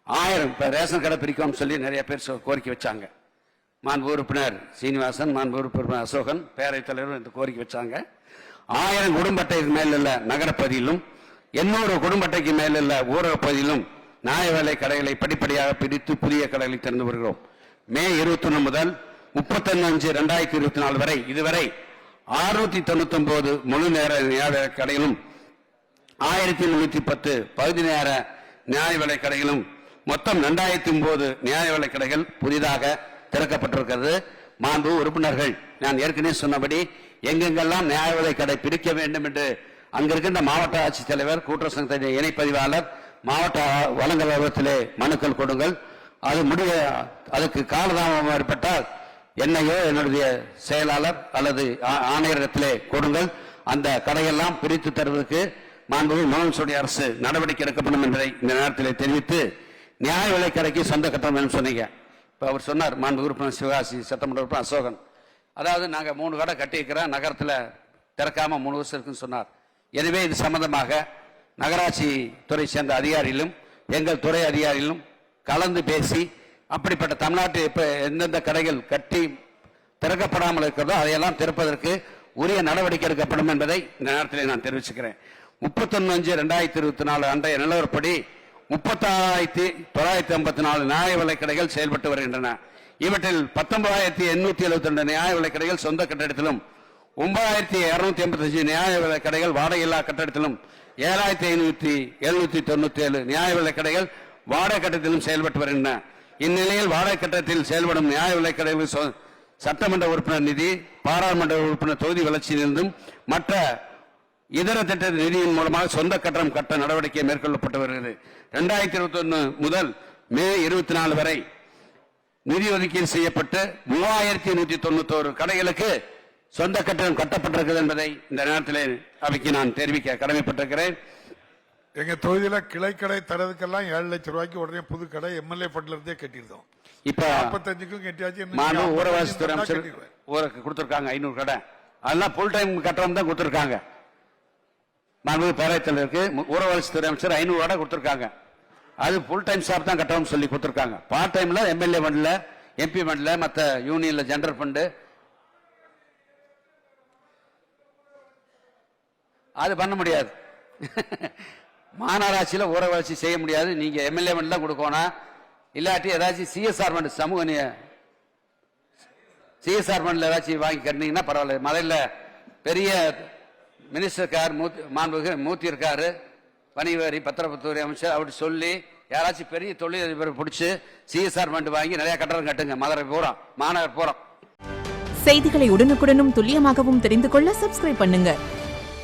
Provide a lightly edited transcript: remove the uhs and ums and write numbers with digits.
1000 இப்ப ரேஷன் கடை பிரிக்கும் சொல்லி நிறைய பேர் கோரிக்கை வச்சாங்க. மாண்பு உறுப்பினர் சீனிவாசன், மாண்பு உறுப்பினர் அசோகன், பேரவைத் தலைவர் இந்த கோரிக்கை வச்சாங்க. 1000 குடும்ப அட்டைக்கு மேலுள்ள நகரப்பகுதியிலும் 800 குடும்ப அட்டைக்கு மேலுள்ள ஊரக பகுதியிலும் நியாய விலை கடைகளை படிப்படியாக பிரித்து புதிய கடைகளை திறந்து வருகிறோம். மே 21 முதல் 31/5/2024 வரை இதுவரை 699 முழு நேர நியாய விலை கடைகளும் 1310 பகுதி நேர நியாய விலை கடைகளும் மொத்தம் 2009 நியாய விலை கடைகள் புதிதாக திறக்கப்பட்டிருக்கிறது. மாண்பு உறுப்பினர்கள், நான் ஏற்கனவே சொன்னபடி எங்கெங்கெல்லாம் நியாய விலை கடை பிரிக்க வேண்டும் என்று அங்கிருக்கின்ற மாவட்ட ஆட்சித்தலைவர், கூட்டுறவு சங்கத்தின் இணைப்பதிவாளர், மாவட்ட வழங்கல் அலுவலகத்திலே மனுக்கள் கொடுங்கள். அது அதுக்கு காலதாமதம் ஏற்பட்டால் என்னையோ என்னுடைய செயலாளர் அல்லது ஆணையரிடத்திலே கொடுங்கள். அந்த கடையெல்லாம் பிரித்து தருவதற்கு மாண்புமிகு முதலமைச்சருடைய அரசு நடவடிக்கை எடுக்கப்படும் என்பதை இந்த நேரத்தில் தெரிவித்து, நியாய விலை கடைக்கு சொந்த கட்டணம் வேணும் சொன்னீங்க. இப்போ அவர் சொன்னார், மாண்பு உறுப்பினர் சிவகாசி, சட்டமன்ற உறுப்பினர் அசோகன், அதாவது நாங்கள் 3 கடை கட்டியிருக்கிறோம், நகரத்தில் திறக்காம 3 வருஷம் இருக்குன்னு சொன்னார். எனவே இது சம்பந்தமாக நகராட்சி துறை சேர்ந்த அதிகாரிகளும் எங்கள் துறை அதிகாரிகளும் கலந்து பேசி அப்படிப்பட்ட தமிழ்நாட்டில் இப்ப எந்தெந்த கடைகள் கட்டி திறக்கப்படாமல் இருக்கிறதோ அதையெல்லாம் திறப்பதற்கு உரிய நடவடிக்கை எடுக்கப்படும் என்பதை இந்த நேரத்தில் நான் தெரிவிச்சுக்கிறேன். 31/5/2024 அன்றைய நிலவரப்படி 36,954 நியாய விலை கடைகள் செயல்பட்டு வருகின்றன. இவற்றில் 19,872 நியாய விலை கடைகள் சொந்த கட்டடத்திலும் 9,285 நியாய விலை கடைகள் வாடகையில்லா கட்டடத்திலும் 7,797 நியாய விலை கடைகள் வாடகை கட்டடத்திலும் செயல்பட்டு வருகின்றன. இந்நிலையில் வாடகை கட்டடத்தில் செயல்படும் நியாய விலை கடைகள் சட்டமன்ற உறுப்பினர் நிதி, பாராளுமன்ற உறுப்பினர் தொகுதி வளர்ச்சியிலிருந்தும் மற்ற இதர திட்ட நிதியின் மூலமாக சொந்த கட்டணம் கட்ட நடவடிக்கை மேற்கொள்ளப்பட்டு வருகிறது. 2021 முதல் மே 24 வரை நிதி ஒதுக்கீடு செய்யப்பட்டு 3,191 கடைகளுக்கு சொந்த கட்டணம் கட்டப்பட்டிருக்கிறது என்பதை இந்த நேரத்தில் அவைக்கு நான் தெரிவிக்க கடமைப்பட்டிருக்கிறேன். எங்க தொகுதியில கிளைக்கடை தரதுக்கெல்லாம் 7 லட்சம் ரூபாய்க்கு உடனே புது கடை எம்எல்ஏ ஃபண்ட்ல இருந்தே கட்டிருந்தோம். இப்ப 45க்கும் கட்டியாச்சு. ஊரகத்துறை அமைச்சர் ஊருக்கு கொடுத்திருக்காங்க 500 கடை, அதெல்லாம் ஃபுல் டைம் கட்டணம் தான் கொடுத்திருக்காங்க. மாண்புமிகு பேரவைத் தலைவருக்கு ஊரகத்துறை அமைச்சர் 500 கடை கொடுத்திருக்காங்க. அது ஃபுல் டைம் ஸ்டாஃப் தான் கட்டணம் சொல்லி கொடுத்திருக்காங்க. பார்ட் டைம்ல எம்எல்ஏ ஃபண்ட்ல, எம்பி ஃபண்ட்ல, மற்ற யூனியன்ல ஜெனரல் ஃபண்டு அது பண்ண முடியாது. மாநகராட்சியில் ஊரக வளர்ச்சி செய்ய முடியாது. நீங்க எம்எல்ஏ ஃபண்ட் தான் கொடுக்கணும், இல்லாட்டி ஏதாச்சும் சிஎஸ்ஆர் ஃபண்ட், சமூக சிஎஸ்ஆர் ஃபண்ட்ல ஏதாச்சும் வாங்கி கட்டினீங்கன்னா பரவாயில்ல. முதல்ல பெரிய மினிஸ்டர் இருக்கார், மாண்புமிகு மூர்த்தி இருக்காரு, வணிக வரி பத்திரப்பத்துறை அமைச்சர், அப்படி சொல்லி யாராச்சும் பெரிய தொழிலதிபர் பிடிச்சி சிஎஸ்ஆர் ஃபண்ட் வாங்கி நிறைய கட்டடம் கட்டுங்க. மதுரை போறோம், மாநகர் போறோம். செய்திகளை உடனுக்குடனும் துல்லியமாகவும் தெரிந்து கொள்ள சப்ஸ்கிரைப் பண்ணுங்க.